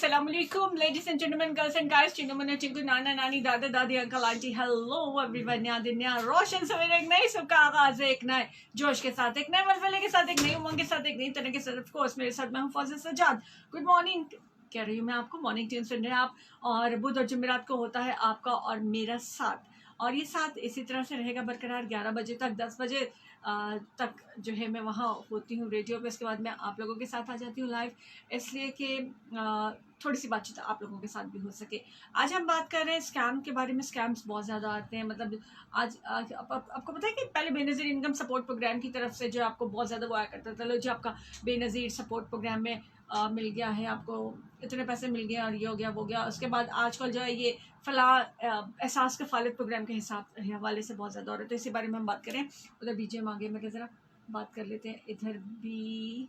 अस्सलाम वालेकुम ladies and gentleman, girls and guys, चिंगू मना चिंगू, नाना नानी, दादा दादी, अंकल आंटी, हेलो एवरीवन। नया दिन, नया रोशन सवेरे, एक नई सुबह का आगाज है, एक नए जोश के साथ, एक नए वलवले के साथ, एक नई उमंग के साथ, एक नई तरह के साथ। ऑफ कोर्स मेरे साथ मैं हूं फौजिया सज्जाद। गुड मॉर्निंग कह रही हूँ मैं आपको, मॉर्निंग ट्यून सुन रहे हैं आप। और बुध और जुमेरात को होता है आपका और मेरा साथ, और ये साथ इसी तरह से रहेगा बरकरार 11 बजे तक। 10 बजे तक जो है मैं वहाँ होती हूँ रेडियो पे। उसके बाद मैं आप लोगों के साथ आ जाती हूँ लाइव, इसलिए कि थोड़ी सी बातचीत आप लोगों के साथ भी हो सके। आज हम बात कर रहे हैं स्कैम के बारे में। स्कैम्स बहुत ज़्यादा आते हैं, मतलब आज आपको पता है कि पहले बेनज़ीर इनकम सपोर्ट प्रोग्राम की तरफ से जो आपको बहुत ज़्यादा वो आया करता था, लो जो आपका बेनज़ीर सपोर्ट प्रोग्राम में मिल गया है, आपको इतने पैसे मिल गए और ये हो गया वो गया। उसके बाद आजकल जो है ये फला एहसास कफालत प्रोग्राम के हवाले से बहुत ज़्यादा हो रहा है, तो इसी बारे में हम बात करें। उधर बीजेम आगे मैं ज़रा बात कर लेते हैं, इधर भी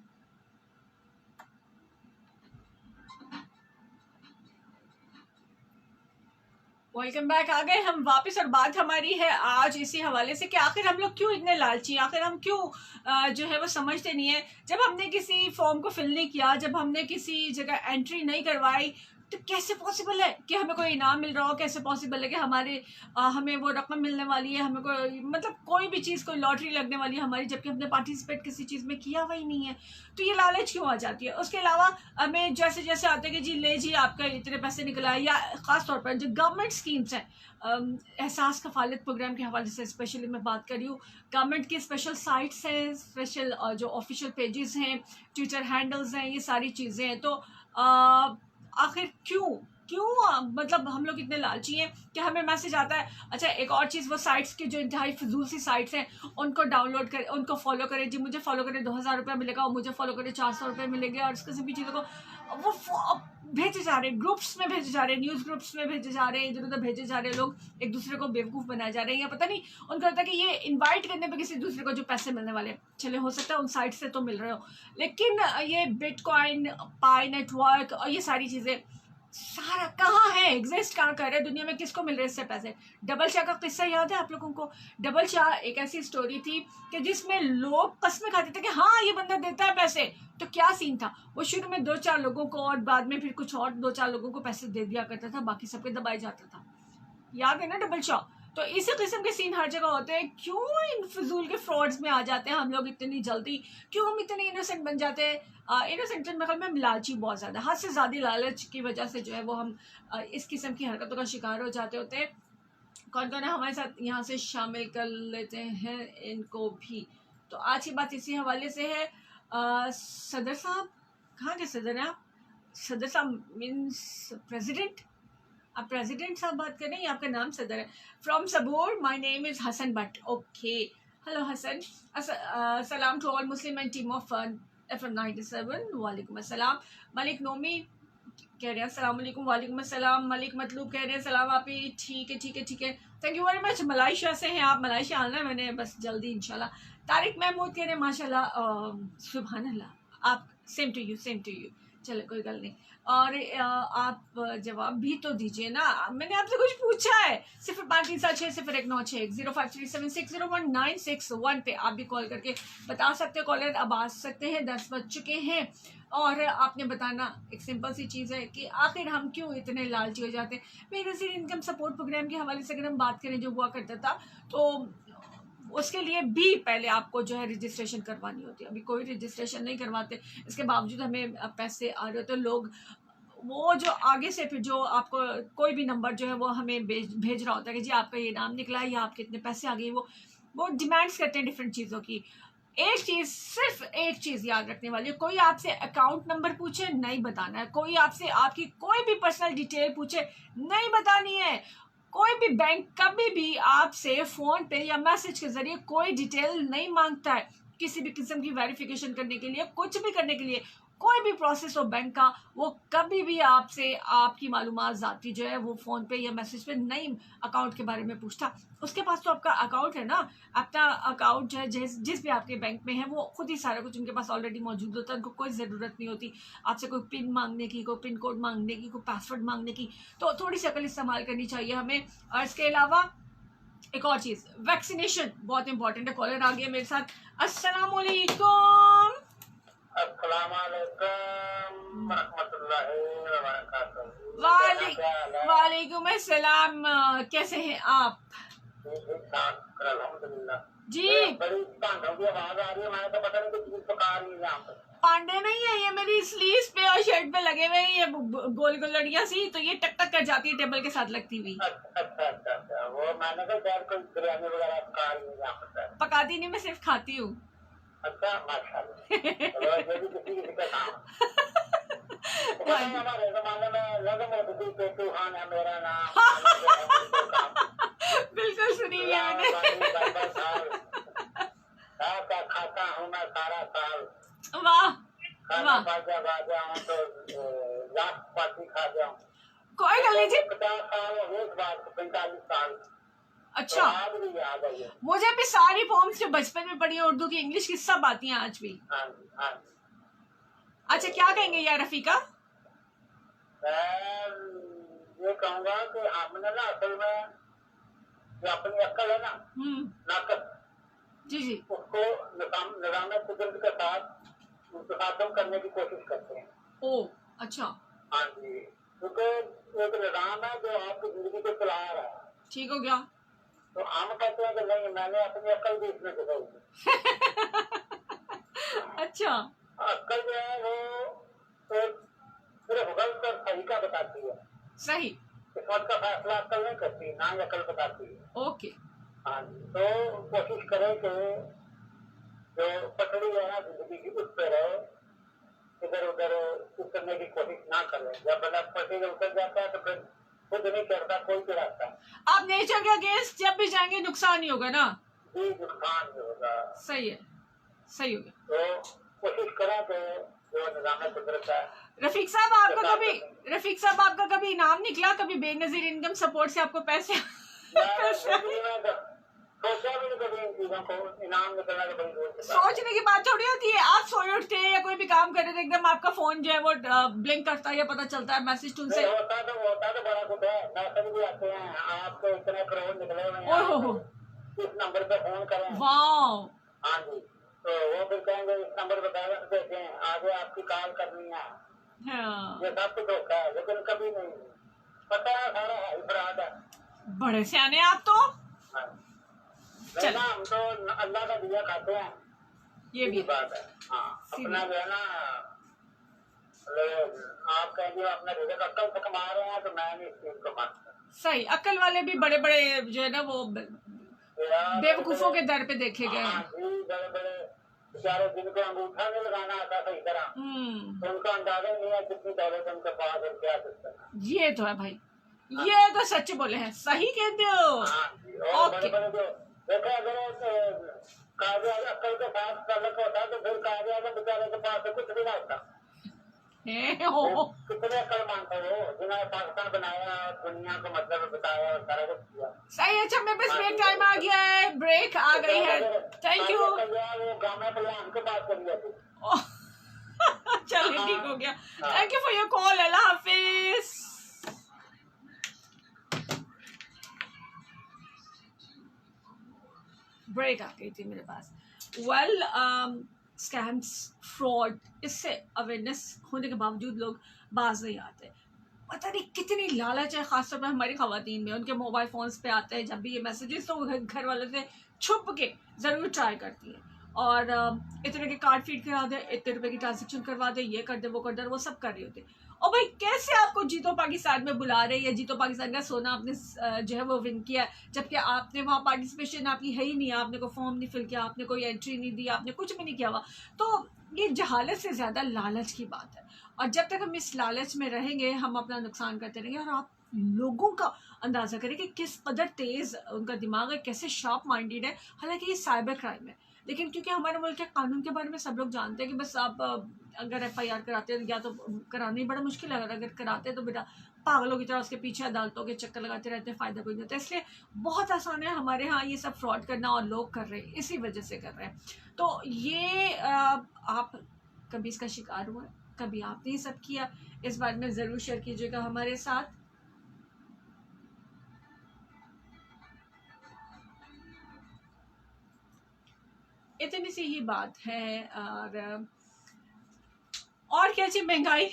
वेलकम बैक। आ गए हम वापस, और बात हमारी है आज इसी हवाले से कि आखिर हम लोग क्यों इतने लालची, आखिर हम क्यों जो है वो समझते नहीं है। जब हमने किसी फॉर्म को फिल नहीं किया, जब हमने किसी जगह एंट्री नहीं करवाई, तो कैसे पॉसिबल है कि हमें कोई इनाम मिल रहा हो, कैसे पॉसिबल है कि हमें वो रकम मिलने वाली है, हमें कोई मतलब कोई भी चीज़, कोई लॉटरी लगने वाली है हमारी, जबकि हमने पार्टिसिपेट किसी चीज़ में किया हुआ ही नहीं है। तो ये लालच क्यों आ जाती है। उसके अलावा हमें जैसे जैसे आते हैं कि जी ले जी आपका इतने पैसे निकला है, या ख़ास तौर पर जो गवर्नमेंट स्कीम्स हैं, एहसास कफालत प्रोग्राम के हवाले से स्पेशली मैं बात कर रही हूँ। गवर्नमेंट की स्पेशल साइट्स हैं, स्पेशल जो ऑफिशियल पेजेस हैं, ट्विटर हैंडल्स हैं, ये सारी चीज़ें हैं। तो आखिर क्यों मतलब हम लोग इतने लालची हैं कि हमें मैसेज आता है। अच्छा, एक और चीज़, वो साइट्स की जो इंतहाई फजूल सी साइट्स हैं उनको डाउनलोड करें, उनको फॉलो करें। जी मुझे फॉलो करें 2000 रुपये मिलेगा, और मुझे फॉलो करें 400 रुपये मिलेंगे, और इस किस्म की चीज़ों को वो भेजे जा रहे हैं, ग्रुप्स में भेजे जा रहे हैं, न्यूज़ ग्रुप्स में भेजे जा रहे हैं, इधर उधर भेजे जा रहे हैं। लोग एक दूसरे को बेवकूफ़ बनाए जा रहे हैं, या पता नहीं उनको लगता है कि ये इन्वाइट करने पर किसी दूसरे को जो पैसे मिलने वाले हैं, चले हो सकता है उन साइट से तो मिल रहे हो, लेकिन ये बिटकॉइन, पाई नेटवर्क और ये सारी चीज़ें सारा कहाँ है, एग्जिस्ट कहाँ कर रहे हैं दुनिया में, किसको मिल रहे हैं इससे पैसे। डबल चाय का किस्सा याद है आप लोगों को। डबल चाय एक ऐसी स्टोरी थी कि जिसमें लोग कसमें खाते थे कि हाँ ये बंदा देता है पैसे। तो क्या सीन था, वो शुरू में 2-4 लोगों को और बाद में फिर कुछ और 2-4 लोगों को पैसे दे दिया करता था, बाकी सबके दबाया जाता था। याद है ना डबल चाय। तो इसी किस्म के सीन हर जगह होते हैं। क्यों इन फजूल के फ्रॉड्स में आ जाते हैं हम लोग इतनी जल्दी, क्यों हम इतने इनोसेंट बन जाते हैं। इनोसेंट में लालची बहुत ज़्यादा, हद से ज़्यादा लालच की वजह से जो है वो हम इस किस्म की हरकतों का शिकार हो जाते होते हैं। कौन कौन है हमारे साथ, यहाँ से शामिल कर लेते हैं इनको भी। तो आज की बात इसी हवाले से है। सदर साहब, कहाँ के सदर हैं आप? सदर साहब मीन्स प्रेसिडेंट, आप प्रेसिडेंट साहब बात कर रहे हैं या आपका नाम सदर है? From Sabur, my name is Hasan Bhatt. Okay, hello Hasan. सलाम to all Muslim and team of FM 97। वालेकुम अस्सलाम। मलिक नोमी कह रहे हैं अस्सलाम वालेकुम। वालेकुम अस्सलाम। मलिक मतलूब कह रहे हैं सलाम आप ही। ठीक है ठीक है ठीक है, thank you very much. Malaysia से हैं आप, मलाइशिया आना है मैंने बस जल्दी इंशाल्लाह। तारिक महमूद कह रहे हैं माशाल्लाह, सुभान अल्लाह। आप same to you, same to you. चलो कोई गल नहीं। और आप जवाब भी तो दीजिए ना, मैंने आपसे कुछ पूछा है। 0536019601 पे आप भी कॉल करके बता सकते हो। कॉलर अब आ सकते हैं, 10 बज चुके हैं, और आपने बताना एक सिंपल सी चीज़ है कि आखिर हम क्यों इतने लालची हो जाते हैं। बेनज़ीर इनकम सपोर्ट प्रोग्राम के हवाले से अगर हम बात करें, जो हुआ करता था, तो उसके लिए भी पहले आपको जो है रजिस्ट्रेशन करवानी होती है। अभी कोई रजिस्ट्रेशन नहीं करवाते, इसके बावजूद हमें पैसे आ रहे होते हैं। लोग वो जो आगे से फिर जो आपको कोई भी नंबर जो है वो हमें भेज रहा होता है कि जी आपका ये नाम निकला है या आपके इतने पैसे आ गए। वो डिमांड्स करते हैं डिफरेंट चीज़ों की। एक चीज़, सिर्फ एक चीज़ याद रखने वाली है, कोई आपसे अकाउंट नंबर पूछे नहीं बताना है, कोई आपसे आपकी कोई भी पर्सनल डिटेल पूछे नहीं बतानी है। कोई भी बैंक कभी भी आपसे फ़ोन पे या मैसेज के ज़रिए कोई डिटेल नहीं मांगता है, किसी भी किस्म की वेरिफिकेशन करने के लिए, कुछ भी करने के लिए। कोई भी प्रोसेस हो बैंक का, वो कभी भी आपसे आपकी मालूमात ज़ाती जो है वो फ़ोन पे या मैसेज पे नहीं अकाउंट के बारे में पूछता। उसके पास तो आपका अकाउंट है ना, अपना अकाउंट जो है जिस भी आपके बैंक में है वो खुद ही सारा कुछ उनके पास ऑलरेडी मौजूद होता है। उनको कोई ज़रूरत नहीं होती आपसे कोई पिन मांगने की, कोई पिन कोड मांगने की, कोई पासवर्ड मांगने की। तो थोड़ी सी अकल इस्तेमाल करनी चाहिए हमें। और इसके अलावा एक और चीज़, वैक्सीनेशन बहुत इंपॉर्टेंट है। कॉलर आ गया मेरे साथ। अस्सलाम वालेकुम। अस्सलामुअलैकुम रहमतुल्लाहि व बरकातुहू। वालेकुम अस्सलाम। कैसे हैं आप? ठीक ठाक अल्हम्दुलिल्लाह। जी बड़ी भांडों की आवाज आ रही है, मैंने तो पता नहीं कि चीज पका रही है यहाँ पे। पांडे नहीं है ये, मेरी स्लीव्स पे और शर्ट पे लगे हुए हैं ये गोल गोल लड़ियां सी, तो ये टक टक कर जाती है टेबल के साथ लगती हुई। अच्छा, वो मैंने कहा शायद कोई बिरयानी वगैरह पका रही है यहाँ पे। पकाती नहीं, मैं सिर्फ खाती हूँ। अच्छा माशाल्लाह, चलो ये भी किसी का काम है। हमारे जमाने में लगन होती थी पेटू खान है मेरा नाम। बिल्कुल सुनी है मैंने। क्या खाता हूँ मैं सारा साल। वाह खाना बाजा बाजा हूँ तो लाख पाती खा जाऊँ। कोई गल नहीं जी। 50 साल हो गए, इस बार 45 साल। अच्छा, तो आज भी याद है ये। मुझे भी सारी फॉर्म्स जो बचपन में पढ़ी है उर्दू की, इंग्लिश की, सब आती हैं आज भी। हाँ जी, हाँ जी। अच्छा, क्या कहेंगे यार रफीका? मैं ये कहूँगा कि हमने ना असल में जो अपनी अक्ल है ना, नाकस, जी जी, उसको निजाम कुदरत के साथ मुतसादम करने की कोशिश करते हैं। ओ अच्छा, हाँ जी, क्योंकि एक निजाम है जो आपकी जिंदगी को चला रहा है। ठीक हो गया। तो हम कहते हैं कि नहीं, मैंने अपनी अक्ल भी इसमें घुसाई। अच्छा, अक्ल जो है वो सिर्फ गलत और सही का बताती है। सही। किस्मत का फैसला अक्ल नहीं करती, ना ही अक्ल बताती है। ओके। हाँ जी, तो कोशिश करें कि जो पटड़ी है ना जिंदगी की, उस पर रहे, इधर उधर उतरने की कोशिश ना करें। जब बंदा पटड़ी में उतर जाता है तो फिर खुद नहीं चढ़ता, कोई चढ़ाता है। आप नेचर के अगेंस्ट जब भी जाएंगे नुकसान ही होगा ना। जी, नुकसान भी होगा। सही है, सही हो गया। तो कोशिश करें कि जो निजाम कुदरत है। रफीक साहब आपका कभी इनाम निकला? कभी बेनजीर इनकम सपोर्ट से आपको पैसे? सोचा भी नहीं कभी इन चीजों को, इनाम निकलना तो बड़ी दूर की बात है। सोचने की बात थोड़ी होती है। आप सोए उठते हैं या कोई भी काम कर रहे थे, एकदम आपका फोन जो है वो ब्लिंक करता है या पता चलता है मैसेज टून से। होता तो बड़ा कुछ है, मैसेज भी आते हैं, आपको इतने करोड़ निकले हुए हैं, ओहो, इस नंबर पे फोन करें। वाह। हाँ जी, तो वो फिर कहेंगे इस नंबर पे बैलेंस देखें, आगे आपकी कॉल करनी है। हाँ, ये सब कुछ होता है, लेकिन कभी नहीं पता है, सारा है अपराध है। बड़े सियाने आप तो। हाँ। चल, हम तो अल्लाह का दिया खाते हैं, ये भी बात है। हाँ, अपना जो है ना, आप कहेंगे अपना रिजल्ट अक्ल से कमा रहे हैं, तो मैं नहीं इस चीज को मानता। सही, अक्ल वाले भी बड़े बड़े जो है ना वो बेवकूफों के दर पे देखे गए हैं। बड़े बड़े बेचारे जिनको अंगूठा नहीं लगाना आता सही तरह, तो उनका अंदाजा नहीं है कितनी दौलत उनके पास और क्या सिस्टम है। ये तो है भाई, ये तो सच बोले हैं, सही कहते हो। और बड़े बड़े जो देखो, अगर कागज अक्ल के साथ तल्लक होता तो फिर कागज बेचारे के पास कुछ भी ना होता। कितने अक्लमंद थे वो, जिन्होंने पाकिस्तान बनाया, दुनिया को मतलब बताया और सारा कुछ किया। सही। अच्छा, मेरे पास ब्रेक टाइम आ गया है, ब्रेक आ गई है। Thank you. वो गाना प्रधान के पास कर लिया था। चलिए, ठीक हो गया। Thank you for your call. अल्लाह हाफिज। ब्रेक आ गई थी मेरे पास। वेल, स्कैम्स, फ्रॉड, इससे अवेयरनेस होने के बावजूद लोग बाज नहीं आते। पता नहीं कितनी लालच है, खासतौर पर हमारी खवातीन में। उनके मोबाइल फोन्स पे आते हैं जब भी ये मैसेजेस, तो घर वालों से छुप के ज़रूर ट्राई करती है और इतने के कार्ड फीड करा दे, इतने रुपए की ट्रांजेक्शन करवा दे, ये कर दे, वो कर दे, वो सब कर रही होती है। और भाई कैसे आपको जीतो पाकिस्तान में बुला रहे हैं, या जीतो पाकिस्तान का सोना आपने जो है वो विन किया, जबकि आपने वहाँ पार्टिसिपेशन आपकी है ही नहीं, आपने कोई फॉर्म नहीं फिल किया, आपने कोई एंट्री नहीं दी, आपने कुछ भी नहीं किया हुआ। तो ये जहालत से ज़्यादा लालच की बात है, और जब तक हम इस लालच में रहेंगे हम अपना नुकसान करते रहेंगे। और आप लोगों का अंदाज़ा करें कि किस कदर तेज़ उनका दिमाग है, कैसे शार्प माइंडेड है। हालांकि ये साइबर क्राइम है, लेकिन क्योंकि हमारे मुल्क के कानून के बारे में सब लोग जानते हैं कि बस आप अगर FIR कराते हैं, या तो कराने ही बड़ा मुश्किल है, अगर कराते हैं तो बेटा पागलों की तरह उसके पीछे अदालतों के चक्कर लगाते रहते हैं, फ़ायदा कोई नहीं होता। इसलिए बहुत आसान है हमारे यहाँ ये सब फ्रॉड करना, और लोग कर रहे हैं इसी वजह से कर रहे हैं। तो ये आप कभी इसका शिकार हुआ, कभी आपने ये सब किया, इस बारे में ज़रूर शेयर कीजिएगा हमारे साथ। इतनी सी ही बात है। और और क्या चाहिए, महंगाई,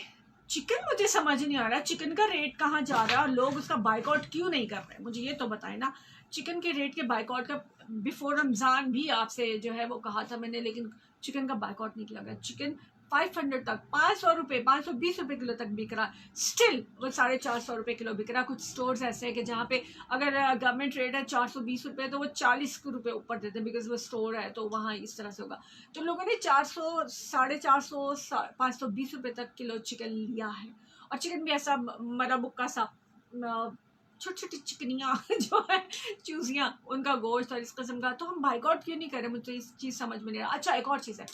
चिकन मुझे समझ नहीं आ रहा, चिकन का रेट कहाँ जा रहा है और लोग उसका बाइकआउट क्यों नहीं कर रहे, मुझे ये तो बताएं ना। चिकन के रेट के बाइकआउट का बिफोर रमज़ान भी आपसे जो है वो कहा था मैंने, लेकिन चिकन का बाइकआउट नहीं किया गया। चिकन 500 तक, 500 रुपये, 520 रुपये किलो तक बिक रहा है, स्टिल वो 450 रुपये किलो बिक रहा है। कुछ स्टोर्स ऐसे हैं कि जहाँ पे अगर गवर्नमेंट रेट है 420 रुपये तो वो 40 रुपये ऊपर देते हैं, बिकॉज वो स्टोर है तो वहाँ इस तरह से होगा। तो लोगों ने 400, 450, 520 रुपये तक किलो चिकन लिया है। और चिकन भी ऐसा मरा बुक्का सा, छोटी छोटी चिकनियाँ जो है चूजियाँ, उनका गोश्त और इस किस्म का। तो हम बाइकआउट क्यों नहीं करें, मुझे इस चीज़ समझ में नहीं आ रहा। अच्छा, एक और चीज़ है,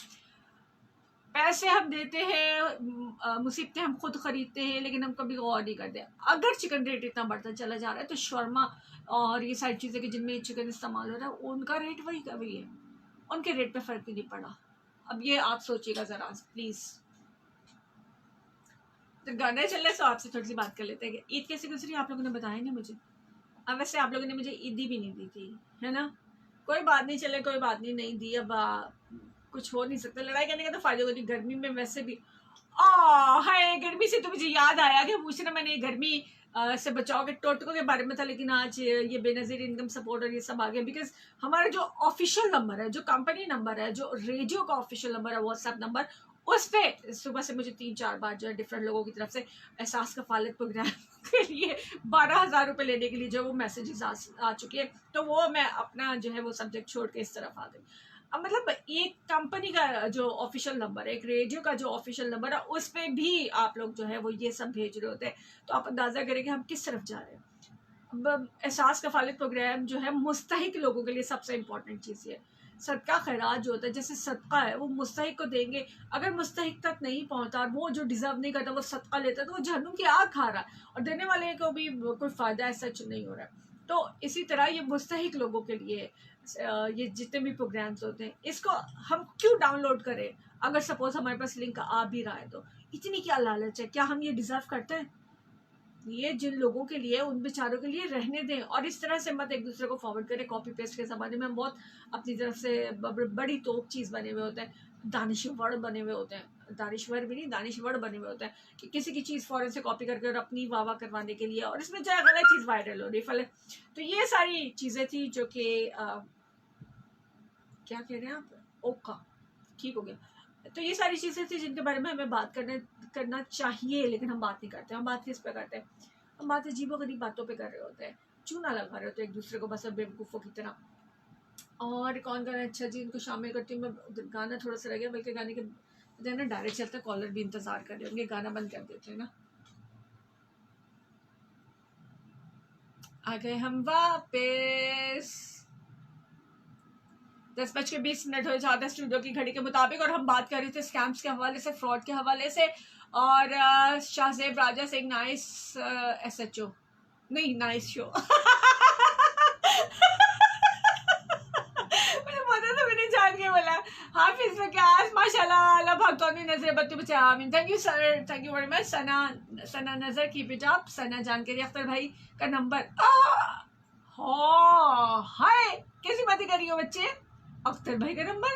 पैसे हम देते हैं, मुसीबतें हम खुद खरीदते हैं, लेकिन हम कभी गौर नहीं करते। अगर चिकन रेट इतना बढ़ता चला जा रहा है तो शर्मा और ये सारी चीज़ें कि जिनमें चिकन इस्तेमाल हो रहा है उनका रेट वही का वही है, उनके रेट पे फ़र्क ही नहीं पड़ा। अब ये आप सोचिएगा ज़रा प्लीज़। तो गाने चल रहे, तो आपसे थोड़ी सी बात कर लेते हैं कि ईद कैसे गुजरी, आप लोगों ने बताया नहीं मुझे। अब वैसे आप लोगों ने मुझे ईदी भी नहीं दी थी, है ना। कोई बात नहीं, चले कोई बात नहीं, नहीं दी। अब कुछ हो नहीं सकता, लड़ाई करने का तो फायदा होती। गर्मी में वैसे भी हाय, गर्मी से तो मुझे याद आया कि पूछना मैंने गर्मी से बचाव के टोटकों के बारे में था, लेकिन आज ये बेनज़ीर इनकम सपोर्ट और ये सब आ गया। बिकॉज हमारा जो ऑफिशियल नंबर है, जो कंपनी नंबर है, जो रेडियो का ऑफिशियल नंबर है, व्हाट्सएप नंबर, उस पर सुबह से मुझे 3-4 बार जो है डिफरेंट लोगों की तरफ से एहसास कफालत प्रोग्राम के लिए 12,000 रुपये लेने के लिए जो वो मैसेजेस आ चुकी है। तो वो मैं अपना जो है वो सब्जेक्ट छोड़ के इस तरफ आ गई। अब मतलब एक कंपनी का जो ऑफिशियल नंबर है, एक रेडियो का जो ऑफिशियल नंबर है, उस पर भी आप लोग जो है वो ये सब भेज रहे होते हैं। तो आप अंदाज़ा करें कि हम किस तरफ जा रहे हैं। अब एहसास कफालत प्रोग्राम जो है मुस्तहिक लोगों के लिए सबसे इम्पोर्टेंट चीज़ है। सदका खैरात जो होता है, जैसे सदका है वो मुस्तहिक को देंगे, अगर मुस्तहिक तक नहीं पहुंचता और वो जो डिजर्व नहीं करता वो सदका लेता है तो वो जहन्नुम की आग खा रहा है और देने वाले को भी कोई फ़ायदा ऐसा नहीं हो रहा है। तो इसी तरह ये मुस्तहिक लोगों के लिए ये जितने भी प्रोग्राम्स होते हैं, इसको हम क्यों डाउनलोड करें अगर सपोज हमारे पास लिंक आ भी रहा है तो। इतनी क्या लालच है, क्या हम ये डिजर्व करते हैं? ये जिन लोगों के लिए, उन बेचारों के लिए रहने दें, और इस तरह से मत एक दूसरे को फॉरवर्ड करें। कॉपी पेस्ट के ज़माने में हम बहुत अपनी तरफ से बड़ी तोप चीज़ बने हुए होते हैं, दानिशवर बने हुए होते हैं, दानिशवर भी नहीं, दानिशवर बने हुए होते हैं कि किसी की चीज़ फ़ौरन से कॉपी करके और अपनी वाह करवाने के लिए, और इसमें चाहे गलत चीज़ वायरल हो रही फल। तो ये सारी चीज़ें थी जो कि क्या कह रहे हैं आप, ओका, ठीक हो गया। तो ये सारी चीज़ें थी जिनके बारे में हमें बात करना चाहिए, लेकिन हम बात नहीं करते। हम बात किस पे करते हैं, हम बात अजीबो गरीब बातों पे कर रहे होते हैं, चूना लगा रहे होते हैं एक दूसरे को बस बेवकूफ़ों की तरह। और कौन गाना, अच्छा जी इनको शामिल करती हूँ मैं। गाना थोड़ा सा रह गया, बल्कि गाने के जो है ना डायरेक्ट चलता है, कॉलर भी इंतज़ार कर रहे होंगे, गाना बंद कर देते हैं ना। आ गए हम वापस, 10:20 हो जाता है स्टूडियो की घड़ी के मुताबिक, और हम बात कर रहे थे स्कैम्स के हवाले से, फ्रॉड के हवाले से। और शाहजेब राजा से एक नाइस SHO, नहीं नाइस शो मुझे पता था, मैंने जान के बोला। हाफिज विकास माशाल्लाह, अल्लाह भक्तों नजर बत्ती बचे, आमीन। Thank you sir, thank you very much. Sana नजर कीप इट अप। सना जानकारी अख्तर भाई का नंबर, हाय कैसी बातें कर रही हो बच्चे। अख्तर भाई का नंबर,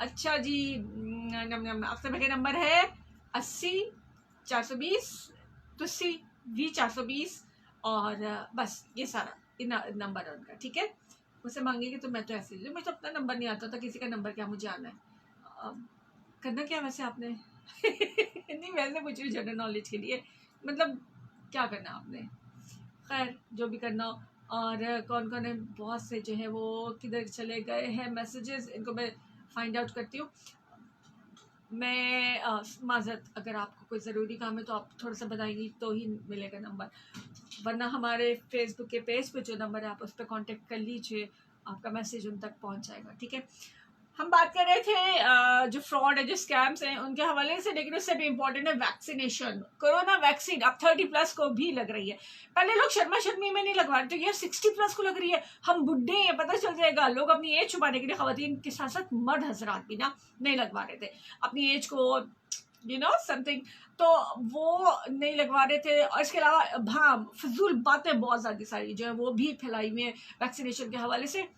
अच्छा जी, अख्तर भाई का नंबर है 80-420 V420, और बस ये सारा नंबर है उनका, ठीक है। मुझसे मांगेगी तो मैं तो ऐसे ही, मुझे तो अपना नंबर नहीं आता था, किसी का नंबर क्या मुझे आना है। करना क्या वैसे आपने नहीं वैसे पूछ रही जनरल नॉलेज के लिए, मतलब क्या करना आपने, खैर जो भी करना हो। और कौन कौन है, बहुत से जो है वो किधर चले गए हैं मैसेजेस, इनको मैं फाइंड आउट करती हूँ। मैं माजरत, अगर आपको कोई ज़रूरी काम है तो आप थोड़ा सा बताएंगी तो ही मिलेगा नंबर, वरना हमारे फेसबुक के पेज पे जो नंबर है आप उस पर कांटेक्ट कर लीजिए, आपका मैसेज उन तक पहुंच जाएगा, ठीक है। हम बात कर रहे थे जो फ्रॉड है, जो स्कैम्स हैं उनके हवाले से, लेकिन उससे भी इम्पोर्टेंट है वैक्सीनेशन। कोरोना वैक्सीन अब 30+ को भी लग रही है। पहले लोग शर्मा शर्मी में नहीं लगवा रहे थे, यार 60+ को लग रही है, हम बुढ़े हैं पता चल जाएगा। लोग अपनी एज छुपाने के लिए खवातीन के साथ साथ मर्द हजरात भी ना नहीं लगवा रहे थे अपनी एज को, समथिंग, तो वो नहीं लगवा रहे थे। और इसके अलावा हाँ, फजूल बातें बहुत ज़्यादा सारी जो है वो भी फैलाई हुई है वैक्सीनेशन के हवाले से।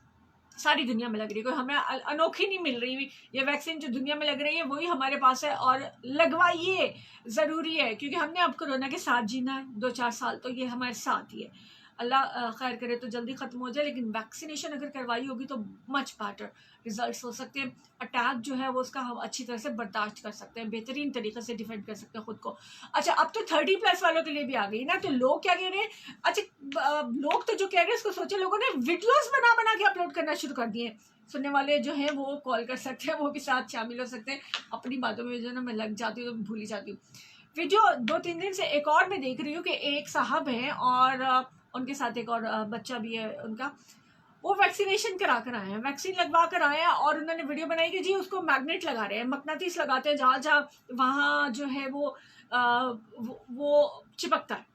सारी दुनिया में लग रही है, कोई हमें अनोखी नहीं मिल रही। ये वैक्सीन जो दुनिया में लग रही है वही हमारे पास है, और लगवाइए, ज़रूरी है, क्योंकि हमने अब कोरोना के साथ जीना है 2-4 साल, तो ये हमारे साथ ही है। अल्लाह खैर करे तो जल्दी ख़त्म हो जाए, लेकिन वैक्सीनेशन अगर करवाई होगी तो मच बेटर रिजल्ट्स हो सकते हैं। अटैक जो है वो उसका हम अच्छी तरह से बर्दाश्त कर सकते हैं, बेहतरीन तरीके से डिफेंड कर सकते हैं ख़ुद को। अच्छा, अब तो 30+ वालों के लिए भी आ गई ना, तो लोग क्या कह रहे हैं, अच्छा लोग तो जो कह रहे हैं उसको सोचे, लोगों ने वीडियोज़ बना बना के अपलोड करना शुरू कर दिए। सुनने वाले जो हैं वो कॉल कर सकते हैं, वो भी साथ शामिल हो सकते हैं। अपनी बातों में जो ना मैं लग जाती हूँ तो भूल ही जाती हूँ। वीडियो 2-3 दिन से एक और मैं देख रही हूँ कि एक साहब हैं और उनके साथ एक और बच्चा भी है उनका, वो वैक्सीनेशन करा कर आए हैं, वैक्सीन लगवा कर आए हैं, और उन्होंने वीडियो बनाई कि जी उसको मैग्नेट लगा रहे हैं, मकनातीस लगाते हैं, जहाँ जहाँ वहाँ जो है वो चिपकता है।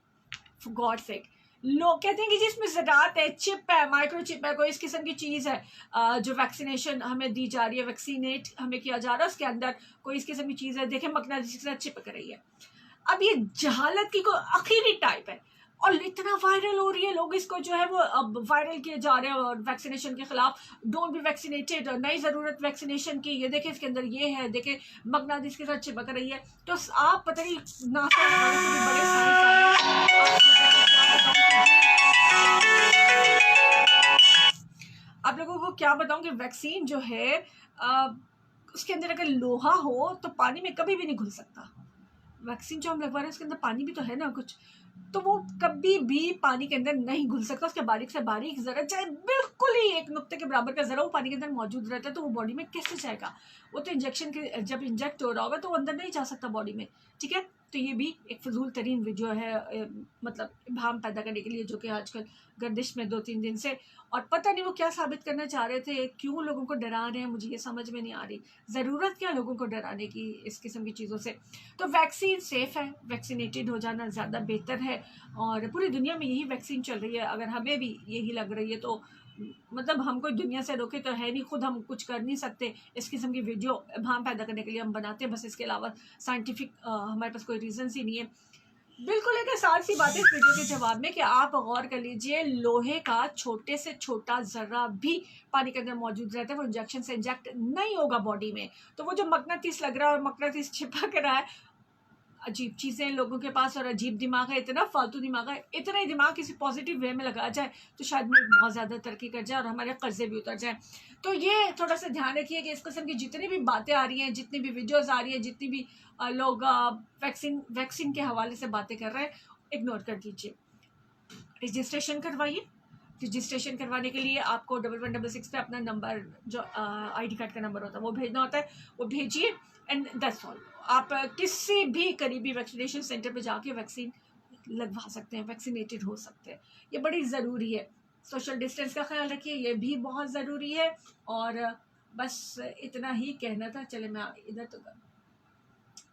फॉर गॉड सेक, लोग कहते हैं कि जी इसमें ज़रात है, चिप है, माइक्रो चिप है, कोई इस किस्म की चीज़ है जो वैक्सीनेशन हमें दी जा रही है, वैक्सीनेट हमें किया जा रहा है, उसके अंदर कोई इस किस्म की चीज़ है, देखें मकनातीस के साथ चिपक रही है। अब ये जहालत की कोई आखिरी टाइप है, और इतना वायरल हो रही है, लोग इसको जो है वो अब वायरल किए जा रहे हैं, और वैक्सीनेशन के खिलाफ, डोंट बी वैक्सीनेटेड, नई ज़रूरत वैक्सीनेशन की, ये देखें इसके अंदर ये है, देखें मकनातीस के साथ चिपक रही है। तो आप पता नहीं नासा वगैरह से भी बड़े साइंस आप लोगों को क्या बताऊं कि वैक्सीन जो है उसके अंदर अगर लोहा हो तो पानी में कभी भी नहीं घुल सकता। वैक्सीन जो हम लगवा रहे हैं उसके अंदर पानी भी तो है ना कुछ, तो वो कभी भी पानी के अंदर नहीं घुल सकता। उसके बारीक से बारीक जरा, चाहे बिल्कुल ही एक नुक्ते के बराबर का जरा वो पानी के अंदर मौजूद रहता है, तो वो बॉडी में कैसे जाएगा? वो तो इंजेक्शन के जब इंजेक्ट हो रहा होगा तो वो अंदर नहीं जा सकता बॉडी में, ठीक है। तो ये भी एक फजूल तरीन वीडियो है, मतलब इब्हाम पैदा करने के लिए, जो कि आजकल गर्दिश में 2-3 दिन से, और पता नहीं वो क्या साबित करना चाह रहे थे, क्यों लोगों को डरा रहे हैं, मुझे ये समझ में नहीं आ रही। ज़रूरत क्या लोगों को डराने की इस किस्म की चीज़ों से? तो वैक्सीन सेफ़ है, वैक्सीनेटेड हो जाना ज़्यादा बेहतर है, और पूरी दुनिया में यही वैक्सीन चल रही है। अगर हमें भी यही लग रही है तो मतलब हम कोई दुनिया से रोके तो है नहीं, खुद हम कुछ कर नहीं सकते। इस किस्म की वीडियो भाम पैदा करने के लिए हम बनाते हैं बस, इसके अलावा साइंटिफिक हमारे पास कोई रीज़न्स ही नहीं है। बिल्कुल एक आसान सी बात है इस वीडियो के जवाब में कि आप गौर कर लीजिए, लोहे का छोटे से छोटा ज़र्रा भी पानी के अंदर मौजूद रहता है, वो इंजेक्शन से इंजेक्ट नहीं होगा बॉडी में। तो वो जो मकनातीस लग रहा है और मकनातीस छिपक रहा है, अजीब चीज़ें लोगों के पास, और अजीब दिमाग है, इतना फालतू दिमाग है। इतना ही दिमाग किसी पॉजिटिव वे में लगा जाए तो शायद मुल्क बहुत ज़्यादा तरक्की कर जाए और हमारे कर्जे भी उतर जाए। तो ये थोड़ा सा ध्यान रखिए कि इस किस्म की जितनी भी बातें आ रही हैं, जितनी भी वीडियोज़ आ रही हैं, जितनी भी लोग वैक्सीन के हवाले से बातें कर रहे हैं, इग्नोर कर दीजिए। रजिस्ट्रेशन करवाइए। रजिस्ट्रेशन करवाने के लिए आपको 1166 पे अपना नंबर, जो ID कार्ड का नंबर होता है वो भेजना होता है, वो भेजिए, एंड दैट्स ऑल। आप किसी भी करीबी वैक्सीनेशन सेंटर पे जाके वैक्सीन लगवा सकते हैं, वैक्सीनेटेड हो सकते हैं। ये बड़ी ज़रूरी है। सोशल डिस्टेंस का ख्याल रखिए, ये भी बहुत ज़रूरी है। और बस इतना ही कहना था। चले मैं इधर तो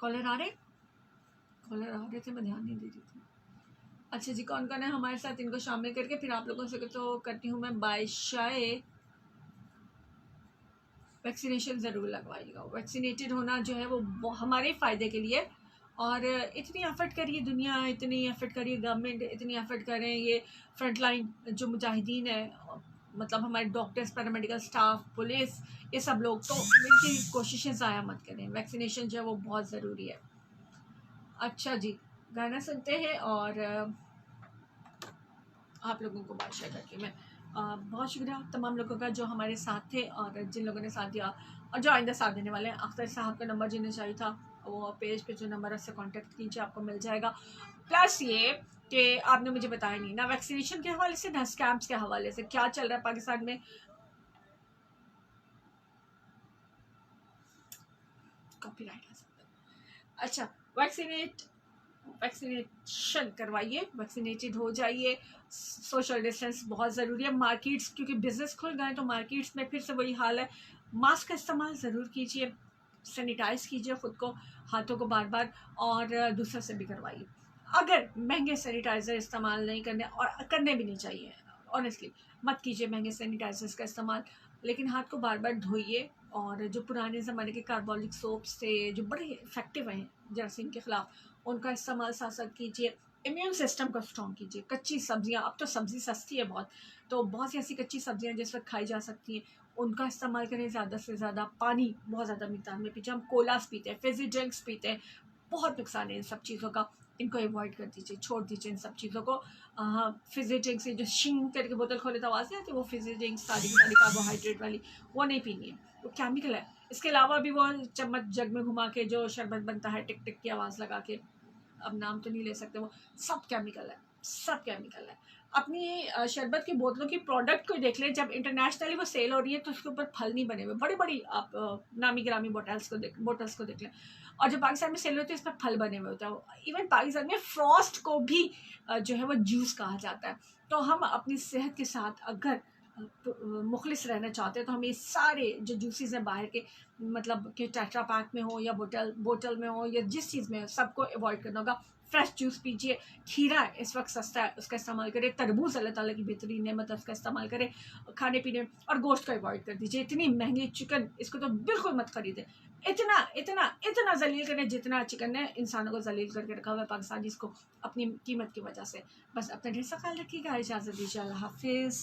कॉलर आ रहे थे, मैं ध्यान नहीं दे रही थी। अच्छा जी, कौन कौन है हमारे साथ, इनको शामिल करके फिर आप लोगों से तो करती हूँ मैं बाय। शायद वैक्सीनेशन ज़रूर लगवाइएगा। वैक्सीनेटेड होना जो है वो हमारे फ़ायदे के लिए, और इतनी एफर्ट करिए दुनिया, इतनी एफर्ट करिए गवर्नमेंट, इतनी एफर्ट करें ये फ्रंट लाइन जो मुजाहिदीन है, मतलब हमारे डॉक्टर्स, पैरामेडिकल स्टाफ, पुलिस, ये सब लोग, तो मिलकर कोशिशें ज़ाया मत करें। वैक्सीनेशन जो है वो बहुत ज़रूरी है। अच्छा जी, गाना सुनते हैं, और आप लोगों को बात शेयर करके मैं बहुत शुक्रिया तमाम लोगों का जो हमारे साथ थे और जिन लोगों ने साथ दिया और जो आइंदा साथ देने वाले हैं। अख्तर साहब का नंबर जिन्हें चाहिए था वो पेज पे जो नंबर है उससे कांटेक्ट कीजिए, आपको मिल जाएगा। प्लस ये कि आपने मुझे बताया नहीं ना वैक्सीनेशन के हवाले से ना स्कैम्स के हवाले से क्या चल रहा है पाकिस्तान में। कॉपीराइट आ सकता है। अच्छा, वैक्सीनेशन करवाइए, वैक्सीनेटेड हो जाइए। सोशल डिस्टेंस बहुत ज़रूरी है। मार्केट्स क्योंकि बिजनेस खुल गए तो मार्केट्स में फिर से वही हाल है। मास्क का इस्तेमाल ज़रूर कीजिए, सैनिटाइज़ कीजिए ख़ुद को, हाथों को बार बार, और दूसरों से भी करवाइए। अगर महंगे सैनिटाइज़र इस्तेमाल नहीं करने, और करने भी नहीं चाहिए, ऑनेस्टली मत कीजिए महंगे सैनिटाइज़र्स का इस्तेमाल, लेकिन हाथ को बार बार धोइए। और जो पुराने ज़माने के कार्बोलिक सोप्स थे जो बड़े इफ़ेक्टिव हैं जरासीम के ख़िलाफ़, उनका इस्तेमाल साथ साथ कीजिए। इम्यून सिस्टम को स्ट्रॉन्ग कीजिए। कच्ची सब्जियां, अब तो सब्ज़ी सस्ती है बहुत, तो बहुत सी ऐसी कच्ची सब्जियां जिस वक्त खाई जा सकती हैं उनका इस्तेमाल करें। ज़्यादा से ज़्यादा पानी बहुत ज़्यादा मिकदार में पीजिए। हम कोलास पीते हैं, फिज़ी ड्रिंक्स पीते हैं, बहुत नुकसान है इन सब चीज़ों का। इनको अवॉइड कर दीजिए, छोड़ दीजिए इन सब चीज़ों को। फिज़ी ड्रिंक्स से जो शिंग करके बोतल खोले तो आवाज़ नहीं आती, वो फिज़ी ड्रिंक्स सारी की सारी कार्बोहाइड्रेट वाली, वो नहीं पीनी है, वो केमिकल है। इसके अलावा भी वो चम्मच जग में घुमा के जो शरबत बनता है टिक टिक की आवाज़ लगा के, अब नाम तो नहीं ले सकते, वो सब केमिकल है, सब केमिकल है। अपनी शरबत की बोतलों की प्रोडक्ट को देख लें, जब इंटरनेशनली वो सेल हो रही है तो उसके ऊपर फल नहीं बने हुए, बड़ी बड़ी आप नामी गिरामी बोटल्स को देख लें, और जो पाकिस्तान में सेल होती है इस पर फल बने हुए होता है। इवन पाकिस्तान में फ्रॉस्ट को भी जो है वो जूस कहा जाता है। तो हम अपनी सेहत के साथ अगर मुखलिस रहना चाहते हैं तो हमें ये सारे जो जूसेस हैं बाहर के, मतलब कि टेट्रा पैक में हो या बोतल में हो या जिस चीज़ में हो, सबको अवॉइड करना होगा। फ्रेश जूस पीजिए। खीरा इस वक्त सस्ता है, उसका इस्तेमाल करें। तरबूज अल्लाह ताला की बेहतरीन नेमत है, उसका इस्तेमाल करें खाने पीने में। और गोश्त को अवॉइड कर दीजिए। इतनी महंगी चिकन, इसको तो बिल्कुल मत खरीदें। इतना इतना इतना जलील करें जितना चिकन ने इंसानों को जलील करके रखा हुआ है पाकिस्तानी, इसको अपनी कीमत की वजह से। बस अपना ढेर सा ख्याल रखिएगा। इजाज़त दीजिए, अल्लाह हाफिज़।